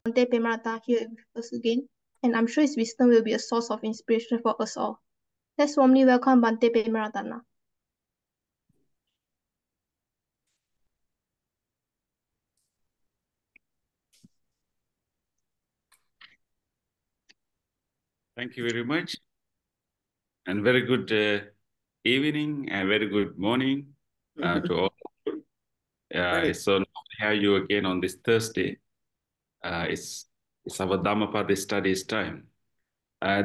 Bhante Pemaratana here with us again, and I'm sure his wisdom will be a source of inspiration for us all. Let's warmly welcome Bhante Pemaratana. Thank you very much, and very good evening and very good morning to all. It's so nice to have you again on this Thursday. It's our Dhammapada studies time.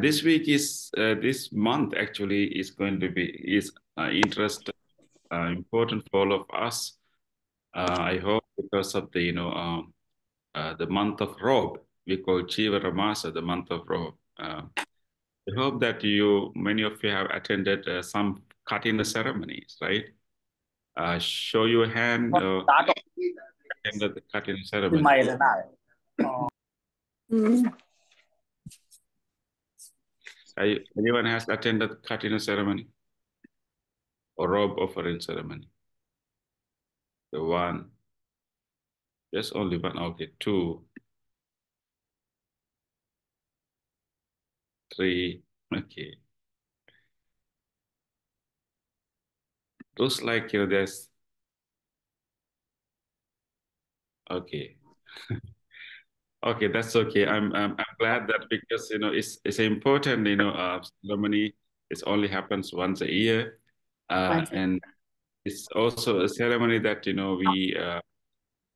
This week is this month actually is going to be important for all of us. I hope because of the the month of Rob, we call Chivara Masa, the month of Rob. I hope that many of you have attended some Katina ceremonies, right? Show your hand attended the Katina ceremony. Anyone has attended Katina ceremony or robe offering ceremony? The one, just only one, okay, 2, 3, okay. Looks like there's, okay. Okay, that's okay. I'm glad that because it's important ceremony. It only happens once a year, and it's also a ceremony that we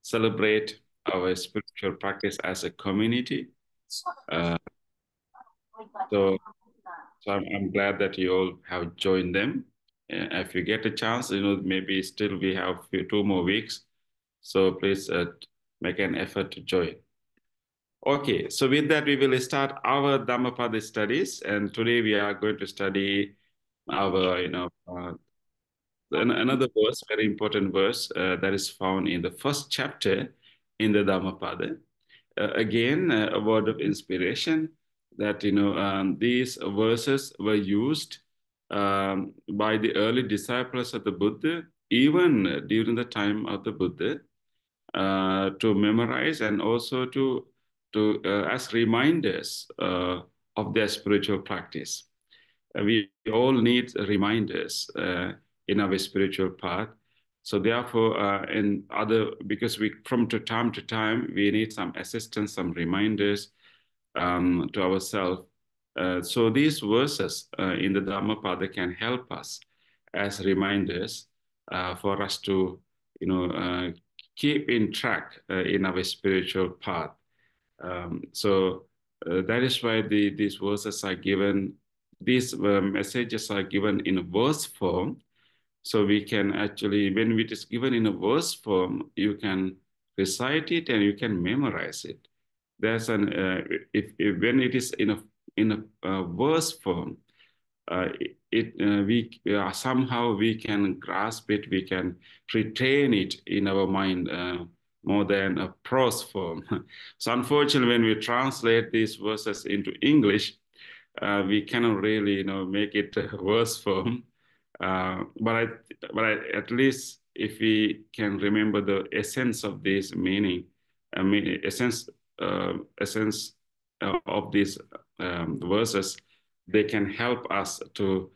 celebrate our spiritual practice as a community. So I'm glad that you all have joined them. If you get a chance, maybe still we have 2 more weeks. So please make an effort to join. Okay, so with that, we will start our Dhammapada studies. And today we are going to study our, another verse, very important verse that is found in the first chapter in the Dhammapada. Again, a word of inspiration that, these verses were used by the early disciples of the Buddha, even during the time of the Buddha, to memorize and also to as reminders of their spiritual practice. We all need reminders in our spiritual path. So therefore, because from time to time, we need some assistance, some reminders to ourselves. So these verses in the Dhammapada can help us as reminders for us to, keep in track in our spiritual path. So that is why these verses are given, these messages are given in a verse form. So we can actually, when it is given in a verse form, you can recite it and you can memorize it. There's when it is in a verse form, somehow we can grasp it, we can retain it in our mind more than a prose form. So unfortunately, when we translate these verses into English, we cannot really, make it a verse form. But at least if we can remember the essence of this meaning, essence of these verses, they can help us to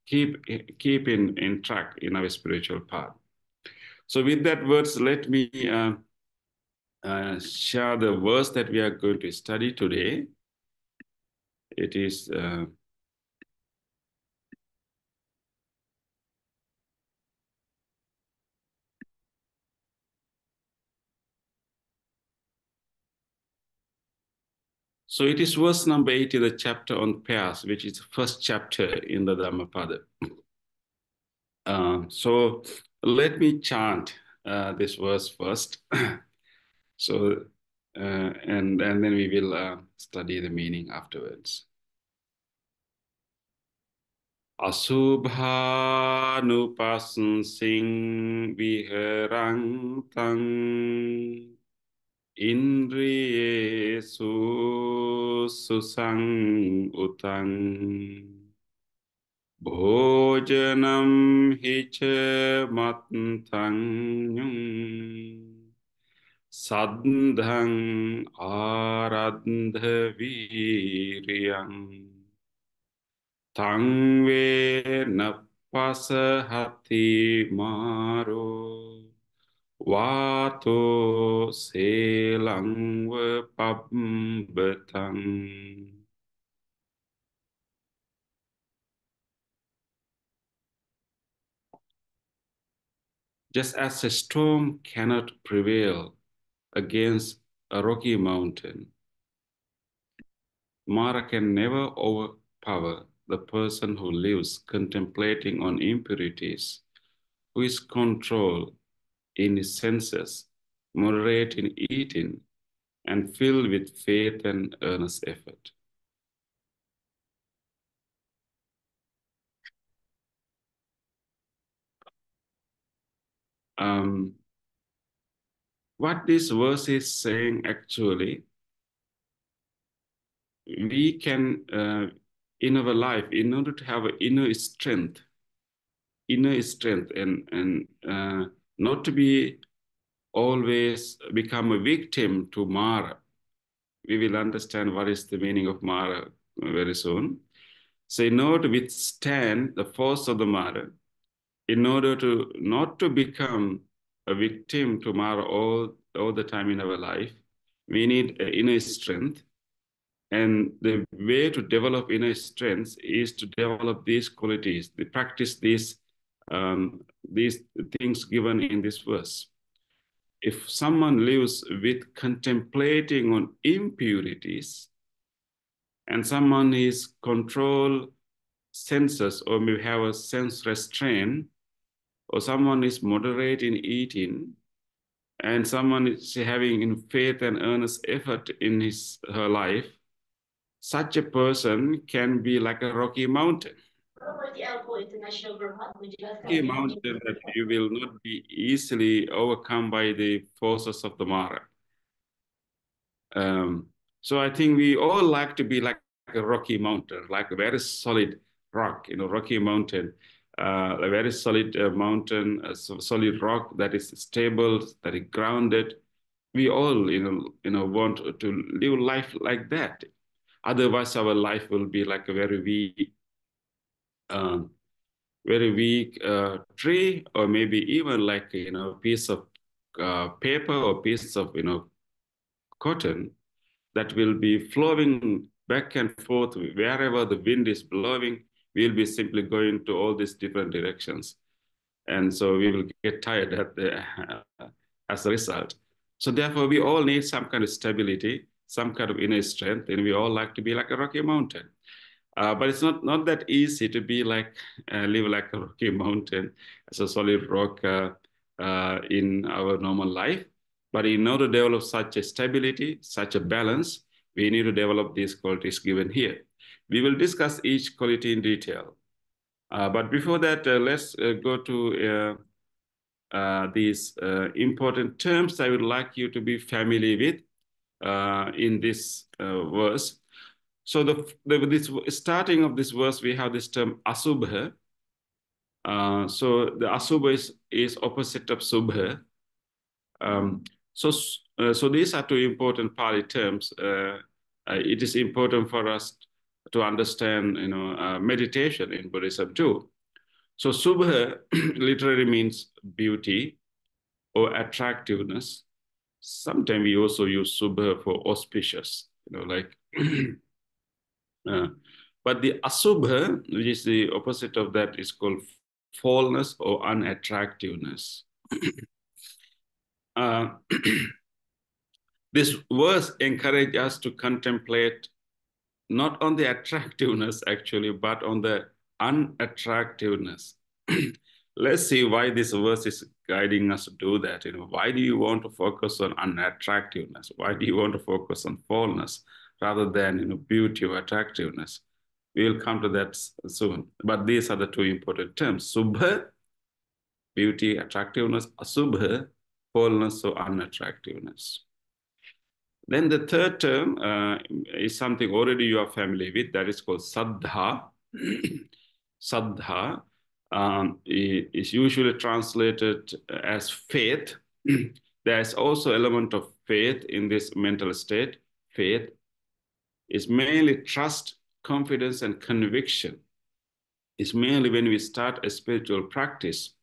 keep in track in our spiritual path. So with that words, let me share the verse that we are going to study today. It is so it is verse number 80, the chapter on pairs, which is the first chapter in the Dhammapada. So let me chant this verse first. So and then we will study the meaning afterwards. Asubhanupassing viharantang Indriyesu susang utang Bhojanam hicha matantang Saddhaṃ ārandha vīriyam taṃ vena pasahati māro vāto sēlaṃ vapabhataṃ. Just as a storm cannot prevail against a rocky mountain, Mara can never overpower the person who lives contemplating on impurities, who is controlled in his senses, moderate in eating, and filled with faith and earnest effort. What this verse is saying actually, we can, in our life, in order to have an inner strength, and not to be always become a victim to Mara. We will understand what is the meaning of Mara very soon. So in order to withstand the force of the Mara, in order to not to become a victim to Mara all the time in our life, we need inner strength. And the way to develop inner strength is to develop these qualities, to practice these things given in this verse. If someone lives with contemplating on impurities, and someone is control senses or may have a sense restraint, or someone is moderate in eating, and someone is having in faith and earnest effort in her life, such a person can be like a rocky mountain. Rocky mountain that you will not be easily overcome by the forces of the Mara. So I think we all like to be like a rocky mountain, like a very solid rock, rocky mountain, a very solid mountain, a solid rock that is stable, that is grounded. We all, want to live life like that. Otherwise, our life will be like a very weak tree, or maybe even like a piece of paper or piece of cotton that will be flowing back and forth wherever the wind is blowing. We'll be simply going to all these different directions, and so we will get tired as a result. So therefore, we all need some kind of stability, some kind of inner strength, and we all like to be like a rocky mountain. But it's not that easy to be like, live like a rocky mountain as a solid rock in our normal life. But in order to develop such a stability, such a balance, we need to develop these qualities given here. We will discuss each quality in detail. But before that, let's go to these important terms I would like you to be familiar with in this verse. So this starting of this verse, we have this term asubha. So the asubha is opposite of subha. So these are two important Pali terms. It is important for us to understand, meditation in Buddhism too. So subha literally means beauty or attractiveness. Sometimes we also use subha for auspicious, like. But the asubha, which is the opposite of that, is called foulness or unattractiveness. This verse encourages us to contemplate not on the attractiveness actually, but on the unattractiveness. Let's see why this verse is guiding us to do that. Why do you want to focus on unattractiveness? Why do you want to focus on foulness rather than beauty or attractiveness? We will come to that soon. But these are the two important terms: subha, beauty, attractiveness; asubha, foulness or unattractiveness. Then the third term is something already you are familiar with, that is called saddha. Saddha is usually translated as faith. There's also element of faith in this mental state. Faith is mainly trust, confidence, and conviction. It's mainly when we start a spiritual practice,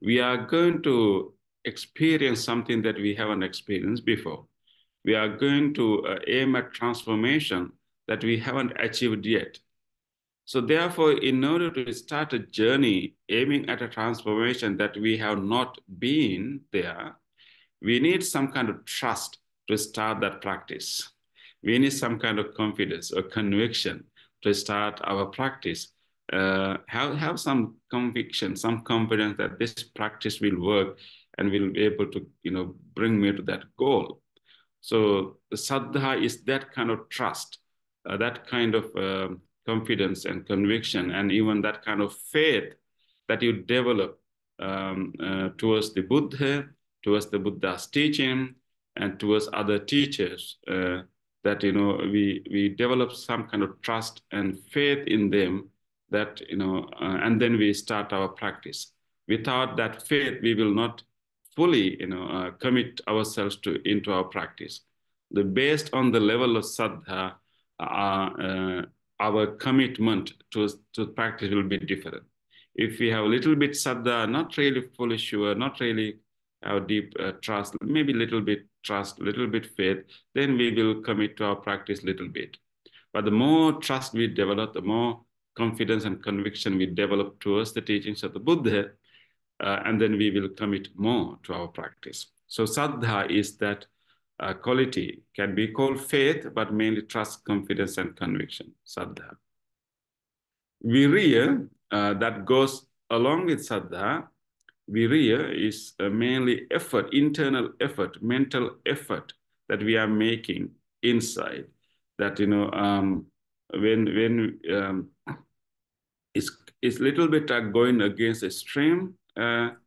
we are going to experience something that we haven't experienced before. We are going to aim at transformation that we haven't achieved yet. So therefore, in order to start a journey aiming at a transformation that we have not been there, we need some kind of trust to start that practice. We need some kind of confidence or conviction to start our practice. Have some conviction, some confidence that this practice will work and will be able to, bring me to that goal. So the saddha is that kind of trust, that kind of confidence and conviction, and even that kind of faith that you develop towards the Buddha, towards the Buddha's teaching, and towards other teachers. That we develop some kind of trust and faith in them. That and then we start our practice. Without that faith, we will not fully commit ourselves into our practice. Based on the level of saddha, our commitment to practice will be different. If we have a little bit saddha, not really fully sure, not really have deep trust, maybe a little bit trust, a little bit faith, then we will commit to our practice a little bit. But the more trust we develop, the more confidence and conviction we develop towards the teachings of the Buddha, and then we will commit more to our practice. So saddha is that quality, can be called faith, but mainly trust, confidence, and conviction, saddha. Viriya, that goes along with saddha. Viriya is mainly effort, internal effort, mental effort that we are making inside. That when it's little bit going against a stream, but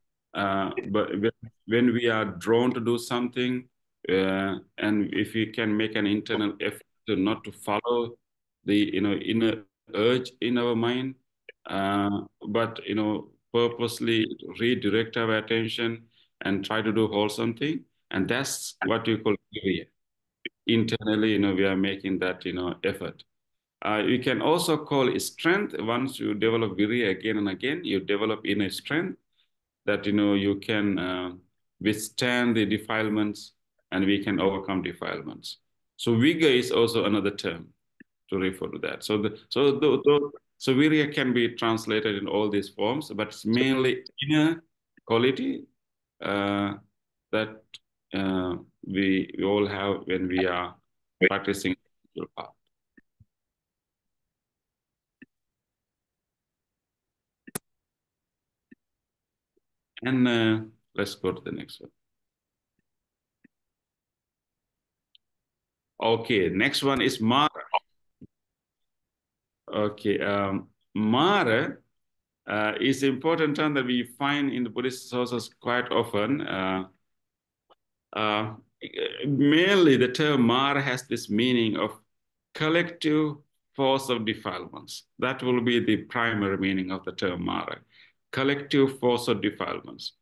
when we are drawn to do something, and if we can make an internal effort to not to follow the inner urge in our mind, but purposely redirect our attention and try to do wholesome thing, and that's what we call viriya. Internally, we are making that effort. You can also call it strength. Once you develop viriya again and again, you develop inner strength that you can withstand the defilements, and we can overcome defilements. So vigor is also another term to refer to that. So virya can be translated in all these forms, but it's mainly inner quality that we all have when we are practicing the path. And let's go to the next one. Okay, next one is Mara. Okay, Mara is an important term that we find in the Buddhist sources quite often. Mainly the term Mara has this meaning of collective force of defilements. That will be the primary meaning of the term Mara, collective force of defilements.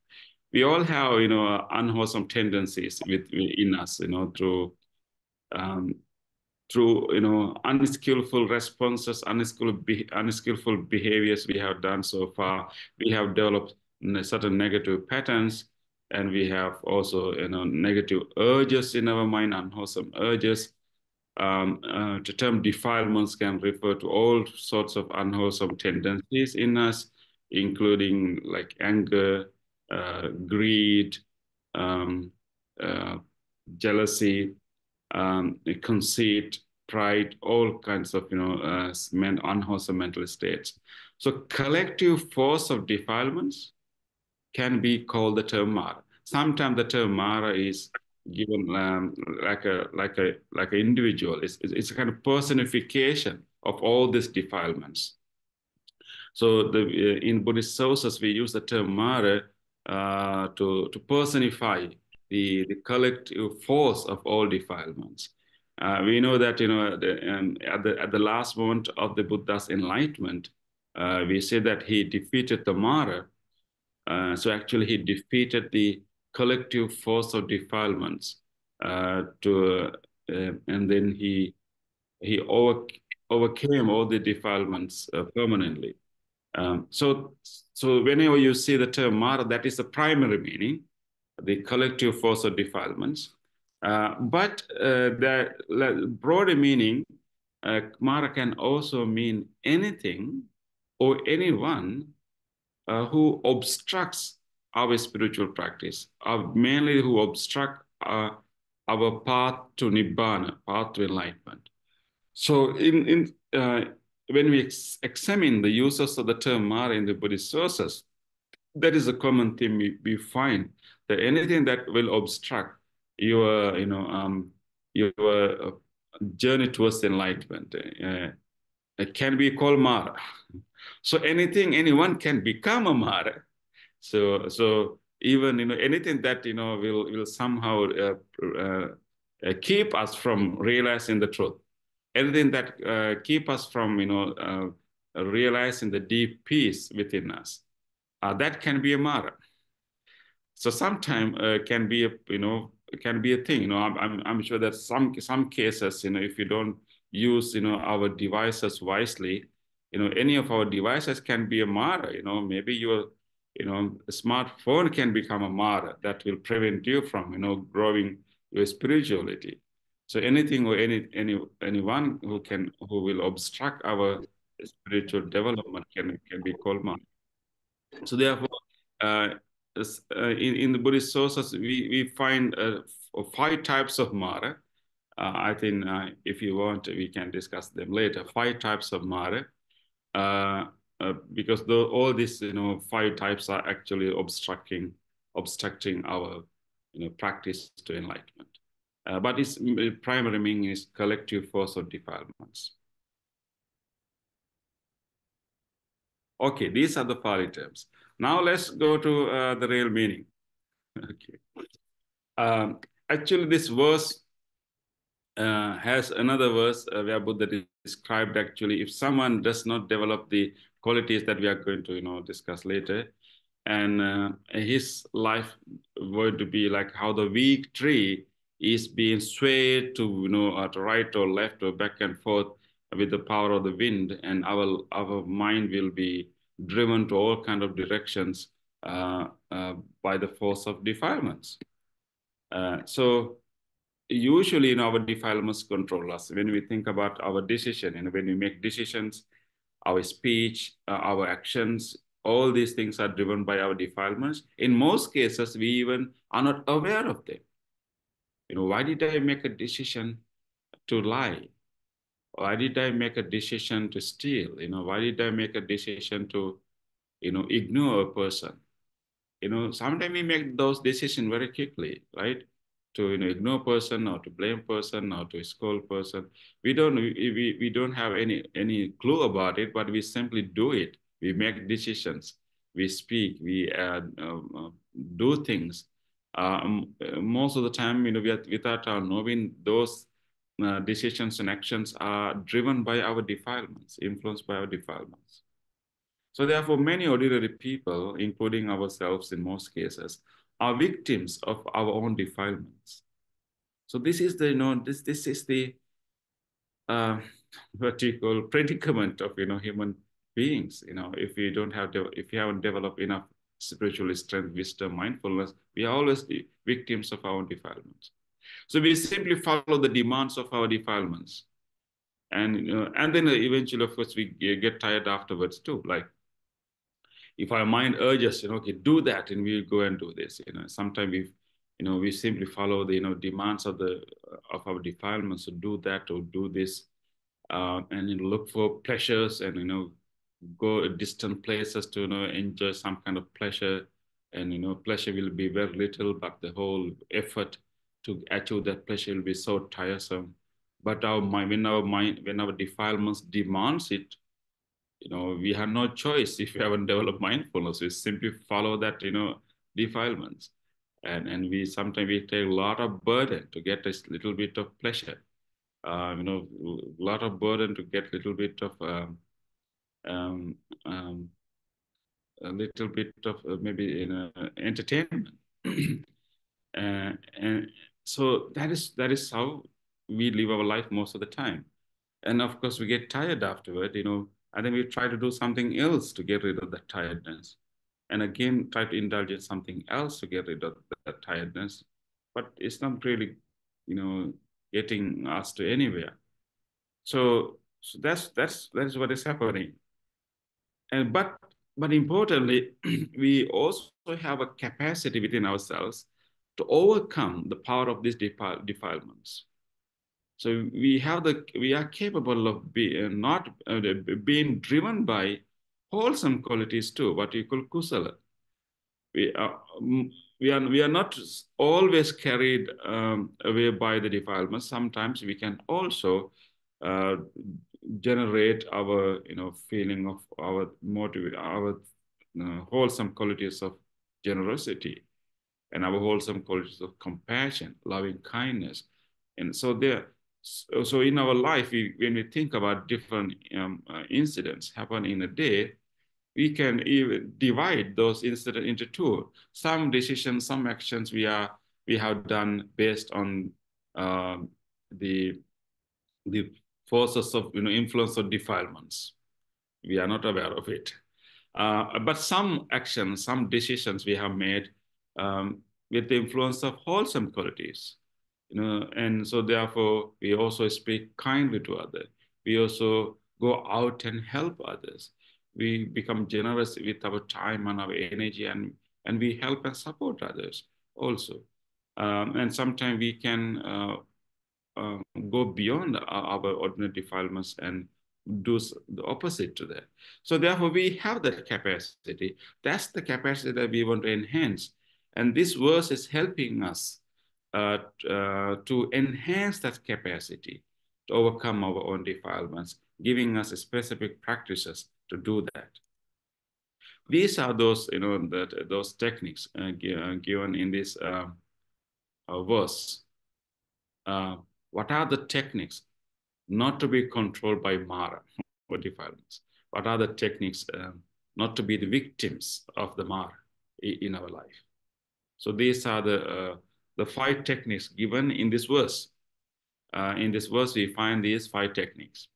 We all have, unwholesome tendencies within us, through unskillful responses, unskillful behaviors we have done so far. We have developed certain negative patterns, and we have also, negative urges in our mind, unwholesome urges. The term defilements can refer to all sorts of unwholesome tendencies in us, including like anger, greed, jealousy, conceit, pride, all kinds of unwholesome mental states. So collective force of defilements can be called the term Mara. Sometimes the term Mara is given like an individual. It's a kind of personification of all these defilements. So in Buddhist sources, we use the term Mara to personify the collective force of all defilements. We know that at the last moment of the Buddha's enlightenment, we say that he defeated the Mara. So actually, he defeated the collective force of defilements and then he overcame all the defilements permanently. So whenever you see the term Mara, that is the primary meaning, the collective force of defilements. But the broader meaning, Mara can also mean anything or anyone who obstructs our spiritual practice, mainly who obstruct our path to Nibbana, path to enlightenment. So when we examine the uses of the term Mara in the Buddhist sources, that is a common theme we find, that anything that will obstruct your, your journey towards enlightenment it can be called Mara. So anyone can become a Mara. So even anything that will somehow keep us from realizing the truth, anything that keep us from realizing the deep peace within us, that can be a Mara. So sometimes can be a thing. I'm sure that some cases, if you don't use our devices wisely, any of our devices can be a Mara. Maybe your smartphone can become a Mara that will prevent you from growing your spirituality. So anything or anyone who will obstruct our spiritual development can be called Mara. So therefore, uh, in the Buddhist sources, we find 5 types of Mara. I think if you want, we can discuss them later. 5 types of Mara, because all these 5 types are actually obstructing our practice to enlightenment. But its primary meaning is collective force of defilements. Okay, these are the Pali terms. Now let's go to the real meaning. Okay. Actually, this verse has another verse where Buddha described actually if someone does not develop the qualities that we are going to discuss later, and his life going to be like how the weak tree is being swayed to to right or left or back and forth with the power of the wind, and our mind will be driven to all kind of directions by the force of defilements. So usually our defilements control us. When we think about our decision and when we make decisions, our speech, our actions, all these things are driven by our defilements. In most cases, we even are not aware of them. Why did I make a decision to lie? Why did I make a decision to steal? Why did I make a decision to, ignore a person? Sometimes we make those decisions very quickly, right? To ignore person or to blame person or to scold person. We don't have any clue about it, but we simply do it. We make decisions. We speak. We do things. Most of the time, without our knowing, those decisions and actions are driven by our defilements, influenced by our defilements. So therefore, many ordinary people, including ourselves in most cases, are victims of our own defilements. So this is the, this is the what you call predicament of human beings. If you don't have if you haven't developed enough spiritual strength, wisdom, mindfulness, we are always the victims of our own defilements. So we simply follow the demands of our defilements, and then eventually, of course, we get tired afterwards too. Like, if our mind urges, okay, do that, and we'll go and do this. Sometimes we simply follow the demands of our defilements to do that or do this, and look for pleasures and go distant places to enjoy some kind of pleasure, and pleasure will be very little, but the whole effort to achieve that pleasure will be so tiresome. But when our defilements demands it, we have no choice. If we haven't developed mindfulness, we simply follow that, defilements. And we sometimes take a lot of burden to get a little bit of pleasure, a lot of burden to get a little bit of, maybe entertainment. And so that is how we live our life most of the time. And of course, we get tired afterward, and then we try to do something else to get rid of that tiredness. And again, try to indulge in something else to get rid of that tiredness. But it's not really, getting us to anywhere. So that is what is happening. And but importantly, we also have a capacity within ourselves to overcome the power of these defilements. So we are capable of not being driven by wholesome qualities too, what you call kusala. We are we are not always carried away by the defilements. Sometimes we can also uh, generate our feeling of our motive, our wholesome qualities of generosity, and our wholesome qualities of compassion, loving kindness. And so in our life, when we think about different incidents happen in a day, we can even divide those incidents into two. Some decisions, some actions we have done based on um, the the forces of influence of defilements. We are not aware of it. But some actions, some decisions we have made um, with the influence of wholesome qualities, and so therefore we also speak kindly to others. We also go out and help others. We become generous with our time and our energy, and we help and support others also. And sometimes we can go beyond our ordinary defilements and do the opposite to that. So therefore, we have that capacity. That's the capacity that we want to enhance. And this verse is helping us to enhance that capacity to overcome our own defilements, giving us specific practices to do that. These are those, those techniques given in this verse. What are the techniques not to be controlled by Mara or defilements? What are the techniques not to be the victims of the Mara in our life? So these are the 5 techniques given in this verse. In this verse, we find these 5 techniques.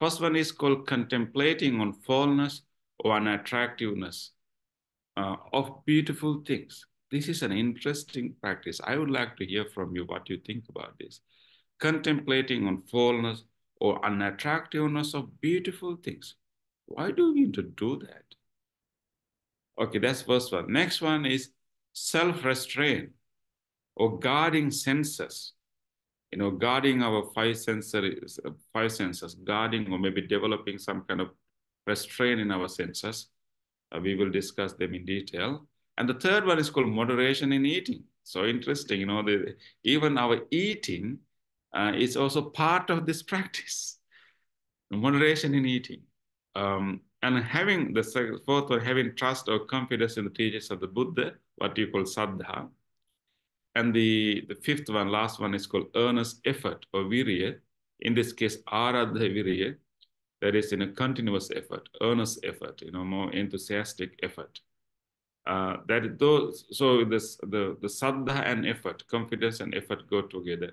First one is called contemplating on fallness or unattractiveness of beautiful things. This is an interesting practice. I would like to hear from you what you think about this. Contemplating on fallness or unattractiveness of beautiful things. Why do we need to do that? Okay, that's first one. Next one is self-restraint or guarding senses. Guarding our five senses, guarding or maybe developing some kind of restraint in our senses. We will discuss them in detail. And the third one is called moderation in eating. So interesting, even our eating is also part of this practice. Moderation in eating. And having the fourth one, having trust or confidence in the teachings of the Buddha, what you call saddha. And the fifth one, last one, is called earnest effort or virya. In this case, aradha virya. That is in a continuous effort, earnest effort, more enthusiastic effort. So the saddha and effort, confidence and effort go together.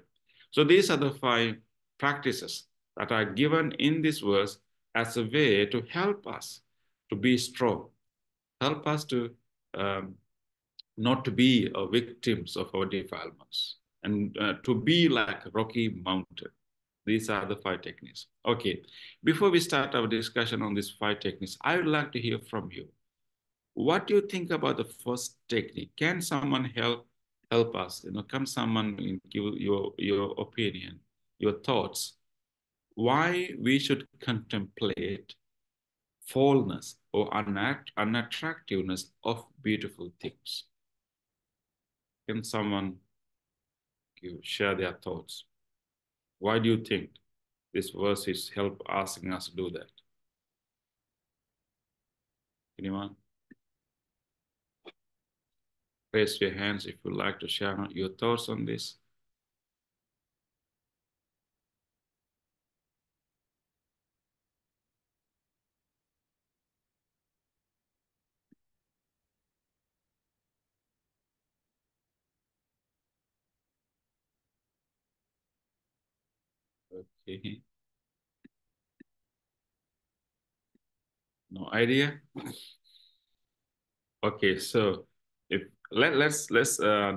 So these are the 5 practices that are given in this verse as a way to help us to be strong, help us to not to be victims of our defilements, and to be like a rocky mountain. These are the 5 techniques. Okay, before we start our discussion on these 5 techniques, I would like to hear from you. What do you think about the first technique? Can someone help us? Can someone give your opinion, your thoughts? Why we should contemplate fallness or unattractiveness of beautiful things? Can someone share their thoughts? Why do you think this verse is asking us to do that? Anyone? Raise your hands if you'd like to share your thoughts on this. Okay. No idea. Okay, so if let's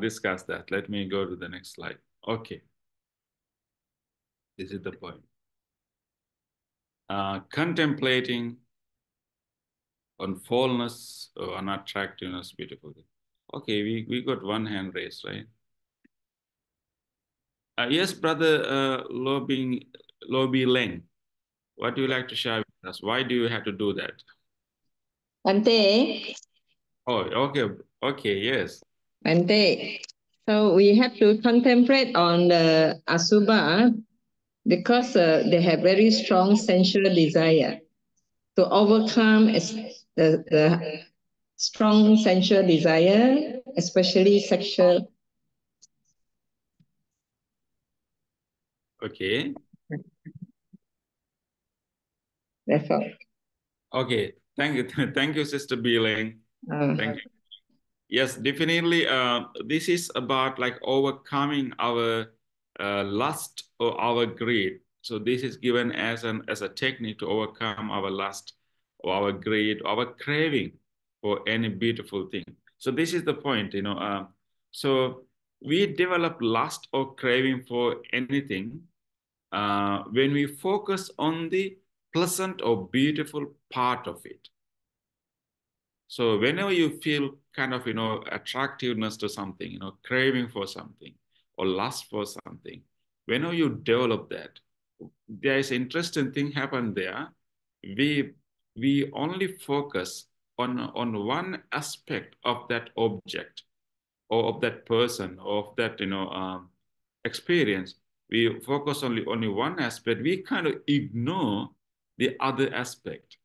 discuss that. Let me go to the next slide. Okay, this is the point. Contemplating on fullness or unattractiveness, beautiful. Okay, we got one hand raised, right? Yes, brother Lobi Leng. What do you like to share with us? Why do you have to do that? Bhante. Oh, okay, okay, yes. Bhante. So we have to contemplate on the Asubha because they have very strong sensual desire. To overcome the strong sensual desire, especially sexual. Okay. That's all. Okay, thank you, thank you, Sister Beeling. Thank you. Yes, definitely. This is about like overcoming our lust or our greed. So this is given as a technique to overcome our lust or our greed, our craving for any beautiful thing. So this is the point, you know. So we develop lust or craving for anything when we focus on the pleasant or beautiful part of it. So whenever you feel kind of, you know, attractiveness to something, you know, craving for something or lust for something, whenever you develop that, there is an interesting thing happen there. We only focus on one aspect of that object or of that person or of that, you know, experience. We focus only one aspect. We kind of ignore the other aspect.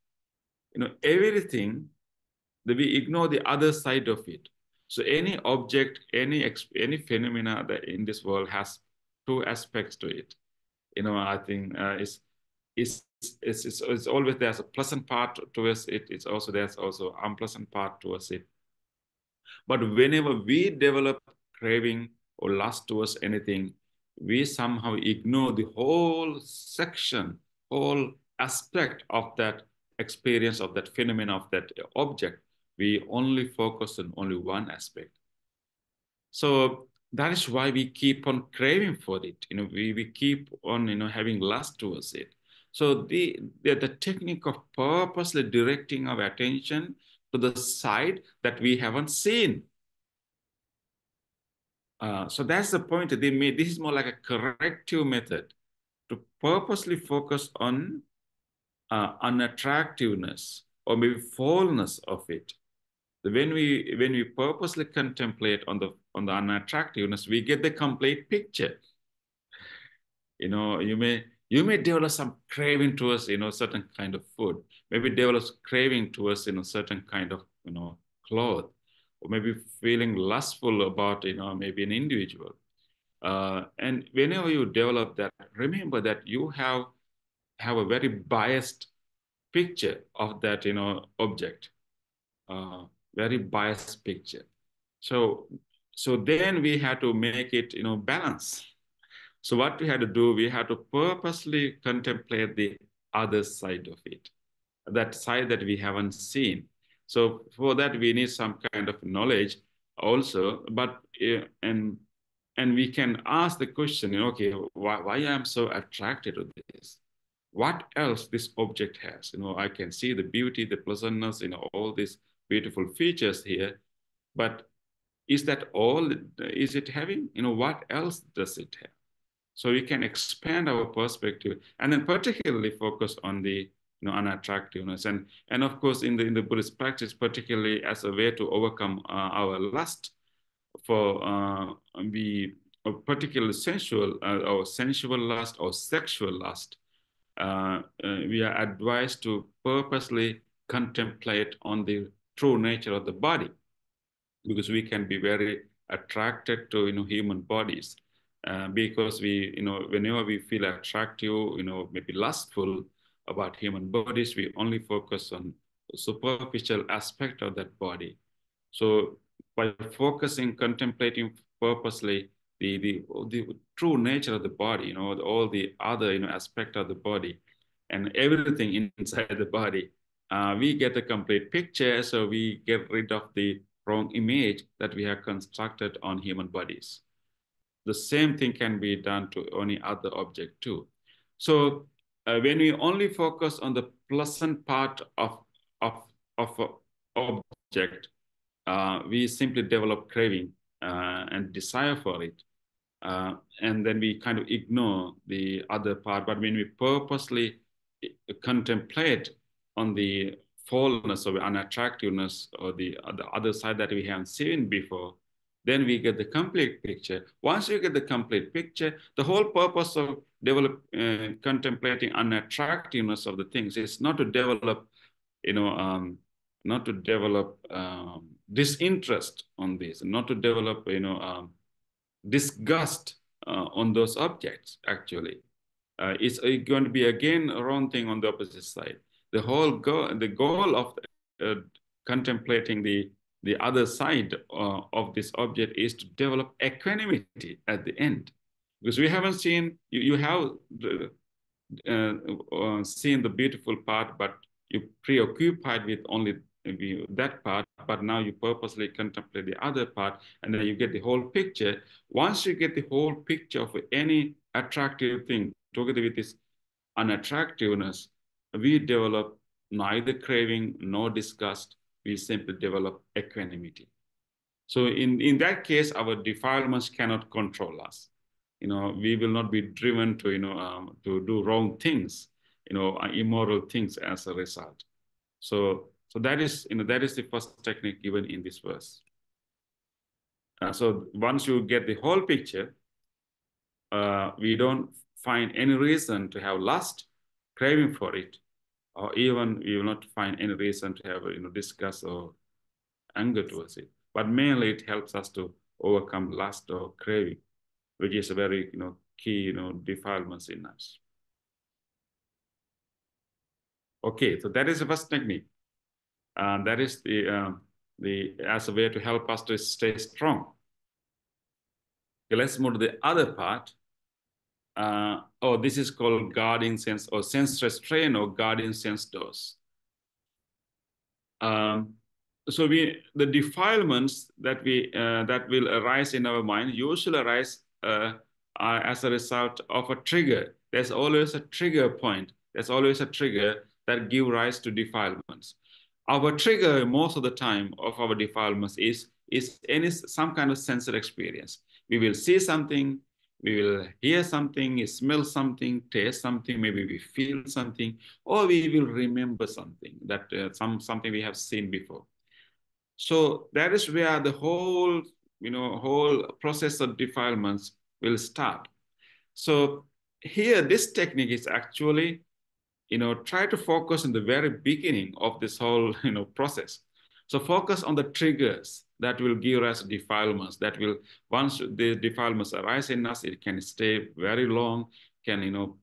You know, everything that we ignore the other side of it. So any object, any phenomena that in this world has two aspects to it. You know, I think it's always there's a pleasant part towards it. There's also unpleasant part towards it. But whenever we develop craving or lust towards anything, we somehow ignore the whole section, whole aspect of that experience, of that phenomenon, of that object. We only focus on only one aspect. So that is why we keep on craving for it. You know, we keep on, you know, having lust towards it. So the technique of purposely directing our attention to the side that we haven't seen. So that's the point they made. This is more like a corrective method to purposely focus on unattractiveness or maybe fullness of it. When we purposely contemplate on the unattractiveness, we get the complete picture. You know, you may develop some craving towards, you know, certain kind of food. Maybe develop craving towards, you know, certain kind of, you know, cloth, or maybe feeling lustful about, you know, maybe an individual. And whenever you develop that, remember that you have a very biased picture of that, you know, object, very biased picture. So then we had to make it, you know, balance. So what we had to do, we had to purposely contemplate the other side of it, that side that we haven't seen. So for that, we need some kind of knowledge also, but and we can ask the question, you know, okay, why I'm so attracted to this? What else this object has? You know, I can see the beauty, the pleasantness, you know, all these beautiful features here, but is that all is it having? You know, what else does it have? So we can expand our perspective and then particularly focus on the, you know, unattractiveness. And of course, in the Buddhist practice, particularly as a way to overcome our lust for particularly sensual or sensual lust or sexual lust, we are advised to purposely contemplate on the true nature of the body, because we can be very attracted to, you know, human bodies. Because we, you know, whenever we feel attractive, you know, maybe lustful about human bodies, we only focus on the superficial aspect of that body. So by focusing, contemplating purposely the true nature of the body, all the other, aspect of the body and everything inside the body, we get a complete picture. So we get rid of the wrong image that we have constructed on human bodies. The same thing can be done to any other object too. So when we only focus on the pleasant part of object, we simply develop craving and desire for it. And then we kind of ignore the other part. But when we purposely contemplate on the fallenness or unattractiveness or the other side that we haven't seen before, then we get the complete picture. Once you get the complete picture, the whole purpose of contemplating unattractiveness of the things is not to develop, not to develop disinterest on this, not to develop, disgust on those objects, actually. It's going to be, again, a wrong thing on the opposite side. The goal of contemplating the other side of this object is to develop equanimity at the end. Because we haven't seen, you have seen the beautiful part, but you're preoccupied with only that part, but now you purposely contemplate the other part, and then you get the whole picture. Once you get the whole picture of any attractive thing, together with this unattractiveness, we develop neither craving nor disgust. We simply develop equanimity. So in that case, our defilements cannot control us. We will not be driven to, to do wrong things, immoral things as a result. So that is, that is the first technique given in this verse. So once you get the whole picture, we don't find any reason to have lust, craving for it, or even we will not find any reason to have, disgust or anger towards it. But mainly it helps us to overcome lust or craving, which is a very, key, defilements in us. Okay, so that is the first technique. That is as a way to help us to stay strong. Okay, let's move to the other part. This is called guarding sense or sense restraint or guarding sense doors. So the defilements that will arise in our mind usually arise as a result of a trigger. There's always a trigger point. There's always a trigger that gives rise to defilements. Our trigger most of the time of our defilements is some kind of sensory experience. We will see something, we will hear something, smell something, taste something, maybe we feel something, or we will remember something that something we have seen before. So that is where the whole process of defilements will start. So here, this technique is actually, try to focus in the very beginning of this whole, process. So focus on the triggers that will give us defilements, that will, once the defilements arise in us, it can stay very long, can,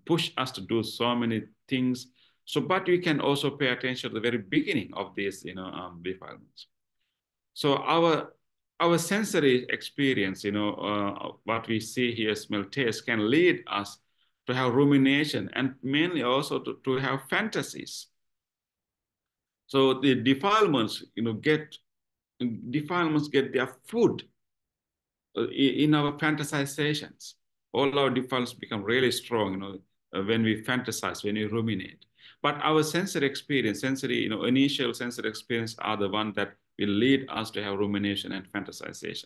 push us to do so many things. So, but we can also pay attention to the very beginning of these, defilements. So our sensory experience, what we see, hear, smell, taste, can lead us to have rumination and mainly also to have fantasies. So the defilements, get their food in our fantasizations. All our defilements become really strong, when we fantasize, when we ruminate. But our sensory experience, initial sensory experience are the one that will lead us to have rumination and fantasization.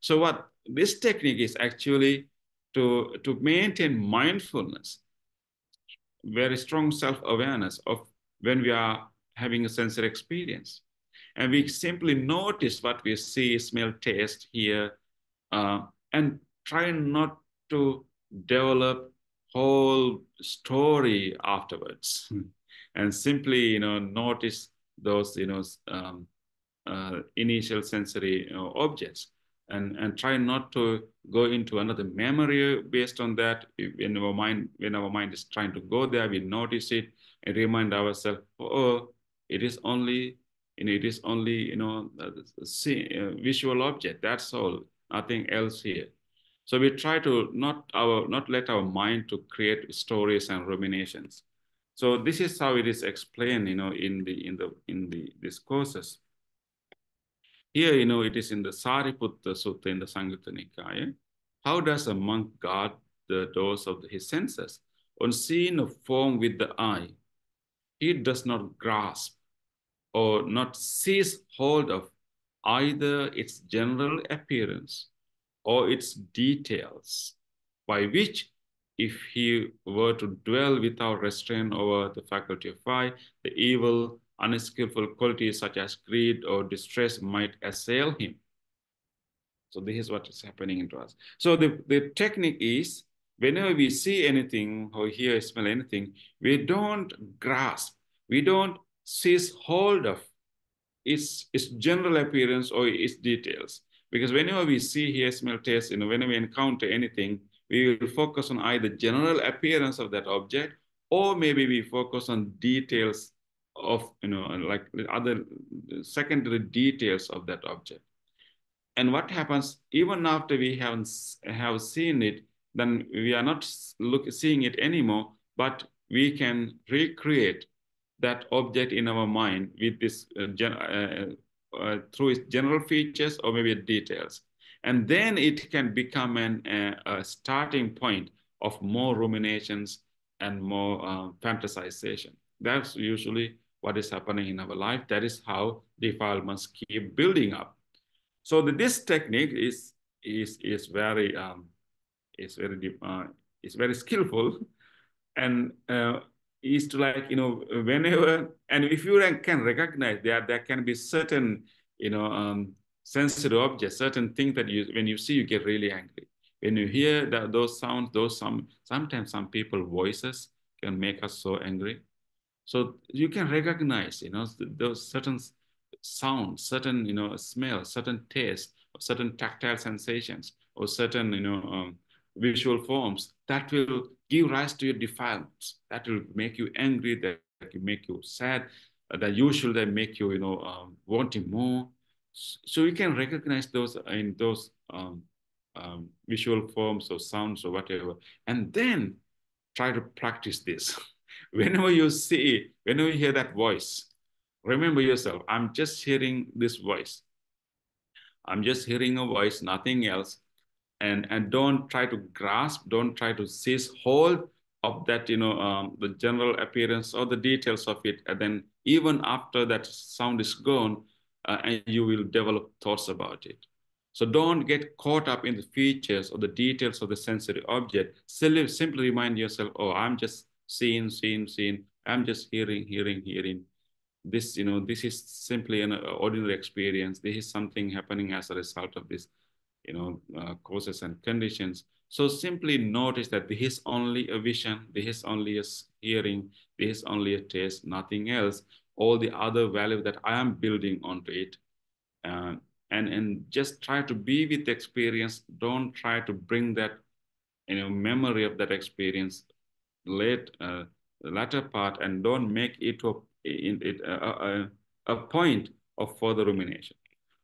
So what this technique is actually to maintain mindfulness, very strong self-awareness of when we are having a sensory experience. And we simply notice what we see, smell, taste, hear, and try not to develop whole story afterwards. And simply, notice those, initial sensory objects. And try not to go into another memory based on that. When our mind is trying to go there, we notice it and remind ourselves, it is only, a visual object. That's all. nothing else here. So we try to not let our mind to create stories and ruminations. So this is how it is explained, in the discourses. Here, it is in the Sariputta Sutta in the Samyutta Nikaya. How does a monk guard the doors of his senses? On seeing a form with the eye, he does not grasp or not seize hold of either its general appearance or its details, by which, if he were to dwell without restraint over the faculty of eye, the evil, unskillful qualities such as greed or distress might assail him. So this is what is happening to us. So the technique is, whenever we see anything or hear, smell anything, we don't grasp, we don't seize hold of its general appearance or its details. Because whenever we see, hear, smell, taste, whenever we encounter anything, we will focus on either general appearance of that object, or maybe we focus on details of, like other secondary details of that object. And what happens, even after we have seen it, then we are not seeing it anymore, but we can recreate that object in our mind with this through its general features or maybe details. And then it can become a starting point of more ruminations and more fantasization. That's usually what is happening in our life. That is how defilements keep building up. So this technique is very skillful, and is to, like, whenever, and if you can recognize there can be certain sensitive objects, certain things that when you see, you get really angry. When you hear those sounds, sometimes some people's voices can make us so angry. So you can recognize, those certain sounds, certain, smells, certain tastes, certain tactile sensations, or certain, visual forms that will give rise to your defilements, that will make you angry, that will make you sad, that usually make you, wanting more. So you can recognize those in those visual forms or sounds or whatever, and then try to practice this. Whenever you hear that voice, remember yourself, I'm just hearing this voice. I'm just hearing a voice, nothing else. And don't try to grasp, don't try to seize hold of that, the general appearance or the details of it. And then even after that sound is gone, and you will develop thoughts about it. So don't get caught up in the features or the details of the sensory object. Simply remind yourself, oh, I'm just seeing. I'm just hearing. This, this is simply an ordinary experience. This is something happening as a result of this, causes and conditions. So simply notice that this is only a vision, this is only a hearing, this is only a taste, nothing else. All the other value that I am building onto it. And just try to be with the experience. Don't try to bring that, memory of that experience latter part, and don't make it a point of further rumination.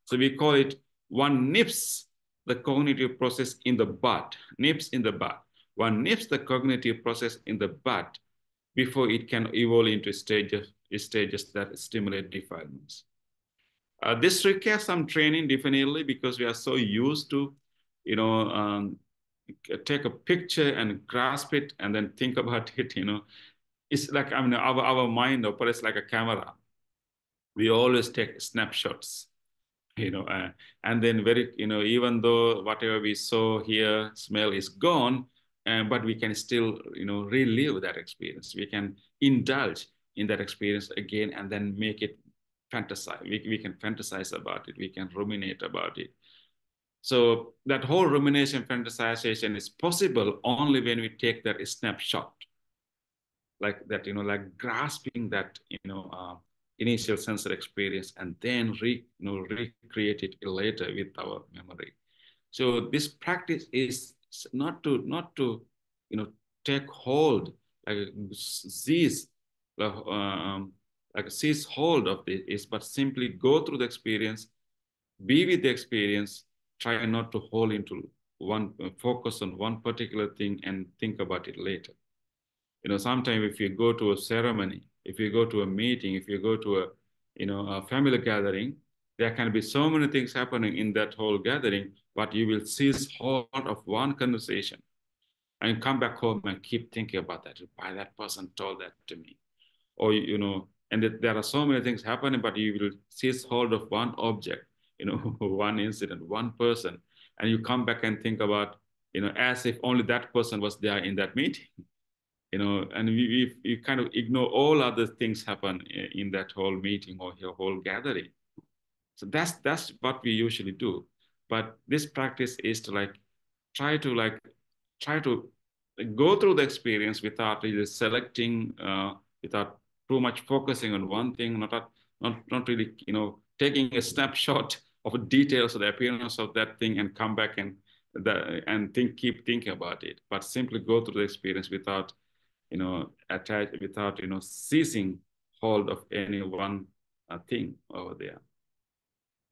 So we call it, one nips the cognitive process in the bud, nips in the bud. One nips the cognitive process in the bud before it can evolve into stages that stimulate defilements. This requires some training, definitely, because we are so used to, take a picture and grasp it and then think about it, It's like, our mind operates like a camera. We always take snapshots, and then even though whatever we saw, hear, smell is gone, but we can still, relive that experience. We can indulge in that experience again and then make it fantasize. We can fantasize about it. We can ruminate about it. So that whole rumination, fantasization is possible only when we take that snapshot, like that, like grasping that, initial sensory experience, and then recreate it later with our memory. So this practice is not to take hold, like seize hold of this, but simply go through the experience, be with the experience, try not to hold into one, focus on one particular thing and think about it later. Sometimes if you go to a ceremony, if you go to a meeting, if you go to a family gathering, there can be so many things happening in that whole gathering, but you will seize hold of one conversation and come back home and keep thinking about that. Why that person told that to me? Or, and there are so many things happening, but you will seize hold of one object, one incident, one person, and you come back and think about, as if only that person was there in that meeting, and we kind of ignore all other things happen in that whole meeting or your whole gathering. So that's what we usually do. But this practice is to try to go through the experience without really selecting, without too much focusing on one thing, not really, taking a snapshot of the details of the appearance of that thing and come back and keep thinking about it, but simply go through the experience without, without, seizing hold of any one thing over there.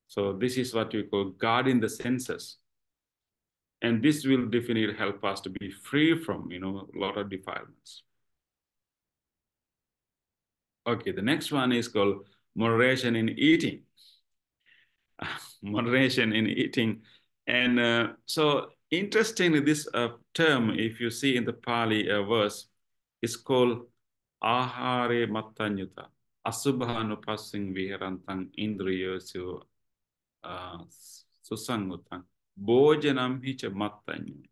So this is what we call guarding the senses. And this will definitely help us to be free from, a lot of defilements. Okay, the next one is called moderation in eating. Moderation in eating. And so interestingly, this term, if you see in the Pali verse, is called ahare mattanyuta, asubhanupasing viharantang indriyasu susangutang, bojanam hicha mattanyu.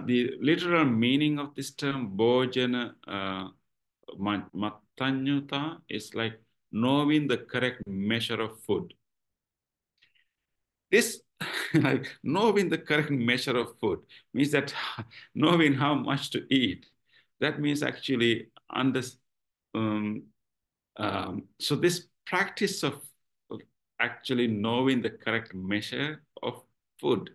The literal meaning of this term, bojana mattanyuta, is like knowing the correct measure of food. This, like knowing the correct measure of food, means that knowing how much to eat. That means actually so this practice of actually knowing the correct measure of food,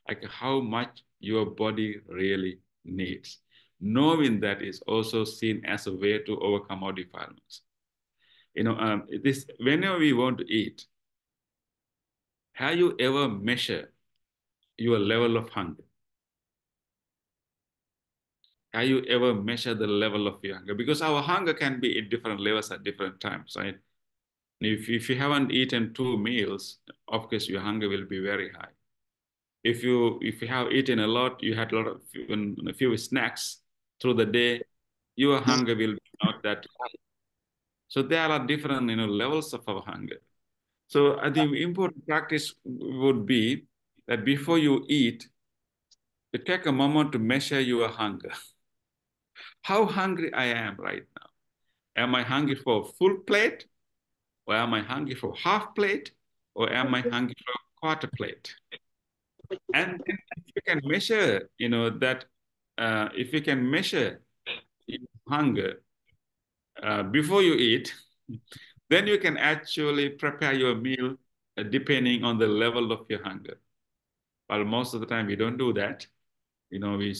like how much your body really needs. Knowing that is also seen as a way to overcome our defilements. Whenever we want to eat, have you ever measured your level of hunger? Have you ever measured the level of your hunger? Because our hunger can be at different levels at different times, right? If you haven't eaten 2 meals, of course, your hunger will be very high. If you have eaten a lot, you had a few snacks through the day, your hunger will be not that high. So there are different, levels of our hunger. So the important practice would be that before you eat, you take a moment to measure your hunger. How hungry I am right now. Am I hungry for a full plate? Or am I hungry for half plate? Or am I hungry for a quarter plate? And then if you can measure, that, if you can measure your hunger before you eat, then you can actually prepare your meal depending on the level of your hunger. But most of the time we don't do that. Whenever we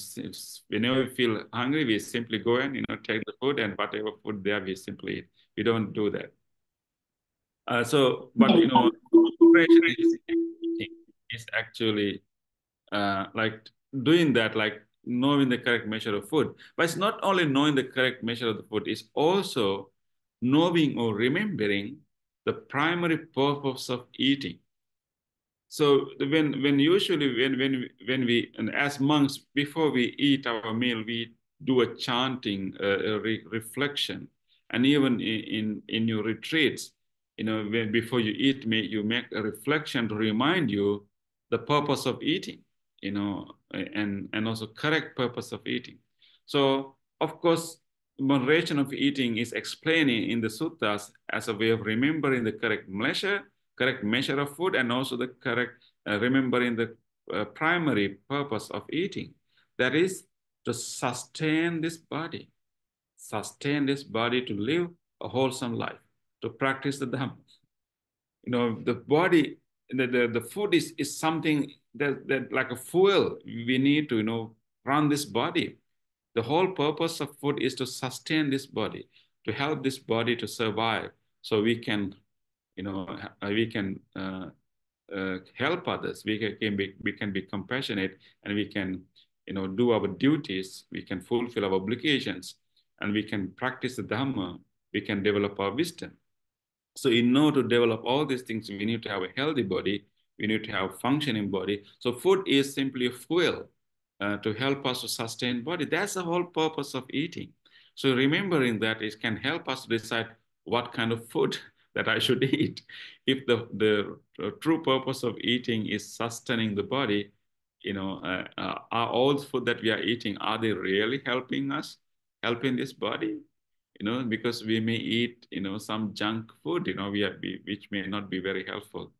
feel hungry, we simply go and, take the food, and whatever food there, we simply eat. We don't do that. But, moderation is actually like doing that, like knowing the correct measure of food. But it's not only knowing the correct measure of the food, it's also knowing or remembering the primary purpose of eating. So when we, and as monks, before we eat our meal, we do a chanting, a reflection, and even in your retreats, before you eat, you make a reflection to remind you the purpose of eating, and also correct purpose of eating. So of course, moderation of eating is explaining in the suttas as a way of remembering the correct measure of food, and also the correct remembering the primary purpose of eating. That is to sustain this body to live a wholesome life, to practice the Dhamma. The body, the food is something that like a fuel we need to, run this body. The whole purpose of food is to sustain this body, to help this body to survive, so we can help others. We can be compassionate, and we can, do our duties. We can fulfill our obligations, and we can practice the Dhamma. We can develop our wisdom. So in order to develop all these things, we need to have a healthy body. We need to have a functioning body. So food is simply a fuel to help us to sustain body. That's the whole purpose of eating. So remembering that, it can help us decide what kind of food that I should eat. If the true purpose of eating is sustaining the body, are all the food that we are eating, are they really helping us, helping this body? Because we may eat, some junk food, which may not be very helpful.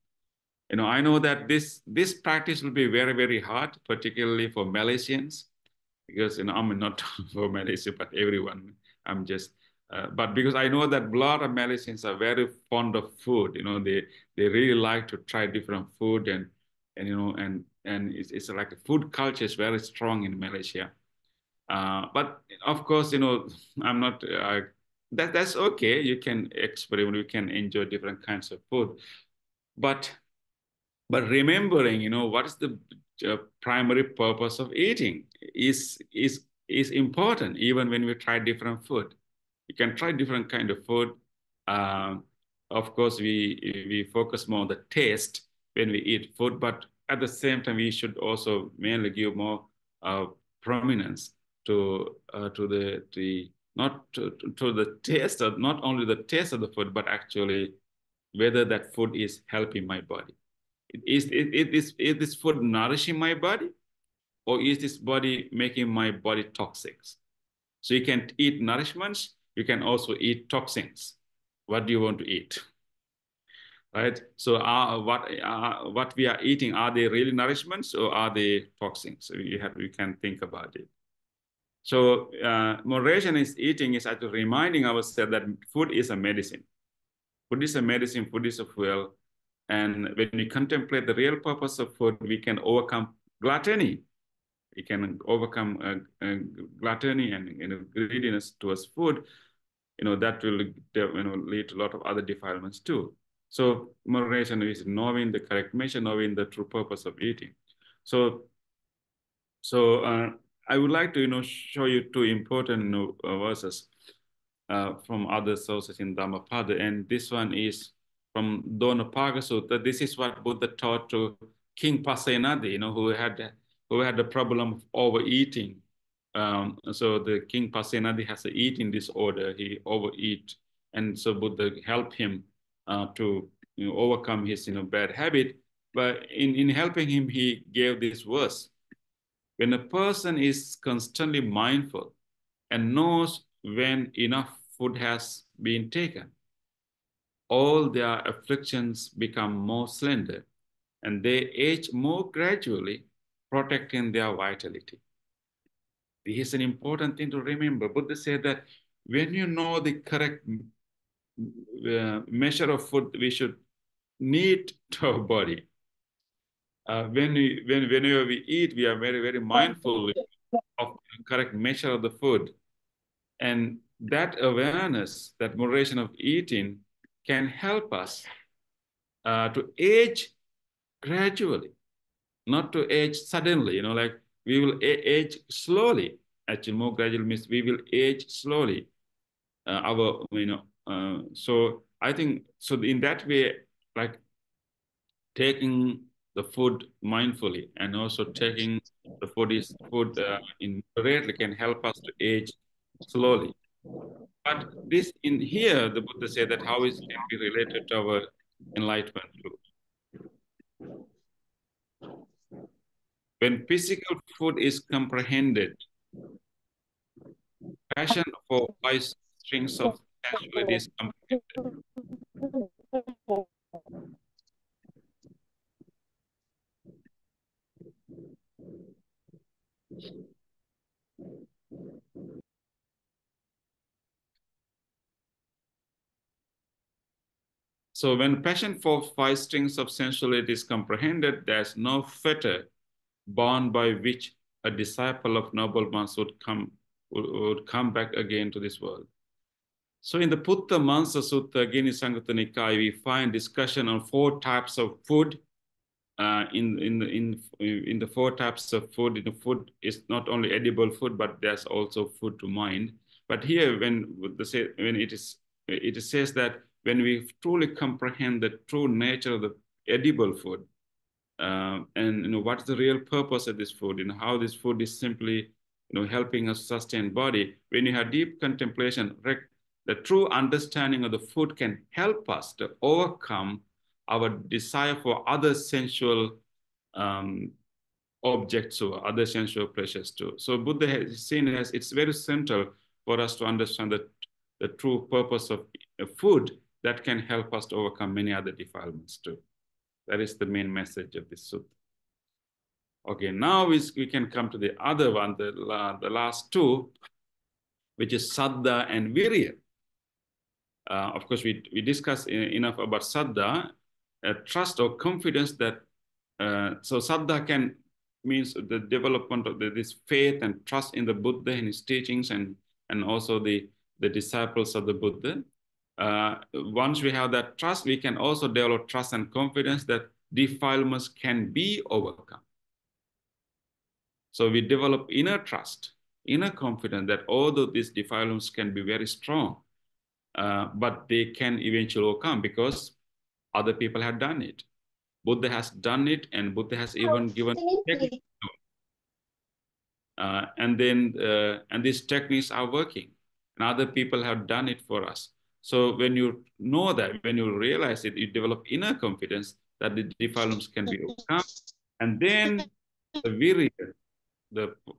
I know that this practice will be very, very hard, particularly for Malaysians, because, I'm not for Malaysia, but everyone. I'm just, but because I know that a lot of Malaysians are very fond of food. They really like to try different food, and it's like a food culture is very strong in Malaysia. But of course, I'm not, that's okay. You can experiment, you can enjoy different kinds of food. But remembering, what is the primary purpose of eating is important, even when we try different food. You can try different kind of food. Of course, we focus more on the taste when we eat food, but at the same time, we should also mainly give more prominence to the taste, of not only the taste of the food, but actually whether that food is helping my body. Is this food nourishing my body, or is this body making my body toxic? So you can eat nourishments, you can also eat toxins. What do you want to eat? Right? So what we are eating, are they really nourishments, or are they toxins? So you can think about it. So moderation is eating is actually reminding ourselves that food is a medicine. Food is a medicine, food is a fuel. And when we contemplate the real purpose of food, we can overcome gluttony. We can overcome gluttony and greediness towards food. That will lead to a lot of other defilements too. So moderation is knowing the correct measure, knowing the true purpose of eating. So I would like to show you two important verses from other sources in Dhammapada, and this one is from Dhammapada Sutta. This is what Buddha taught to King Pasenadi, who had the problem of overeating. So the King Pasenadi has an eating disorder. He overeat, and so Buddha helped him to overcome his bad habit. But in helping him, he gave this verse: when a person is constantly mindful and knows when enough food has been taken, all their afflictions become more slender, and they age more gradually, protecting their vitality. This is an important thing to remember. Buddha said that when you know the correct measure of food we should need to our body, whenever we eat, we are very, very mindful of the correct measure of the food. And that awareness, that moderation of eating, can help us to age gradually, not to age suddenly. Like we will age slowly. Actually, more gradual means we will age slowly. So I think so. In that way, like taking the food mindfully and also taking the food in moderately can help us to age slowly. But this in here, the Buddha said that how is it be related to our enlightenment too. When physical food is comprehended, passion for 5 strings of sensuality is comprehended. So when passion for 5 strings of sensuality is comprehended, there's no fetter bond by which a disciple of noble monks would come back again to this world. So in the Putta Mansa Sutta, again in Sanghutta Nikaya, we find discussion on 4 types of food in the four types of food, food is not only edible food, but there's also food to mind. But here, when it says that when we truly comprehend the true nature of the edible food, and what's the real purpose of this food, and how this food is simply helping us sustain body. When you have deep contemplation, the true understanding of the food can help us to overcome our desire for other sensual objects or other sensual pleasures too. So Buddha has seen as it's very central for us to understand the true purpose of food that can help us to overcome many other defilements too. That is the main message of this sutta. Okay, now we can come to the other one, the last two, which is saddha and virya. Of course, we discussed enough about saddha, trust or confidence that, so saddha means the development of this faith and trust in the Buddha and his teachings, and also the disciples of the Buddha. Once we have that trust, we can also develop trust and confidence that defilements can be overcome. So we develop inner trust, inner confidence that although these defilements can be very strong, but they can eventually overcome because other people have done it. Buddha has done it, and Buddha has even given techniques. And these techniques are working, and other people have done it for us. So when you know that, when you realize it, you develop inner confidence that the defilements can be overcome. And then the virya,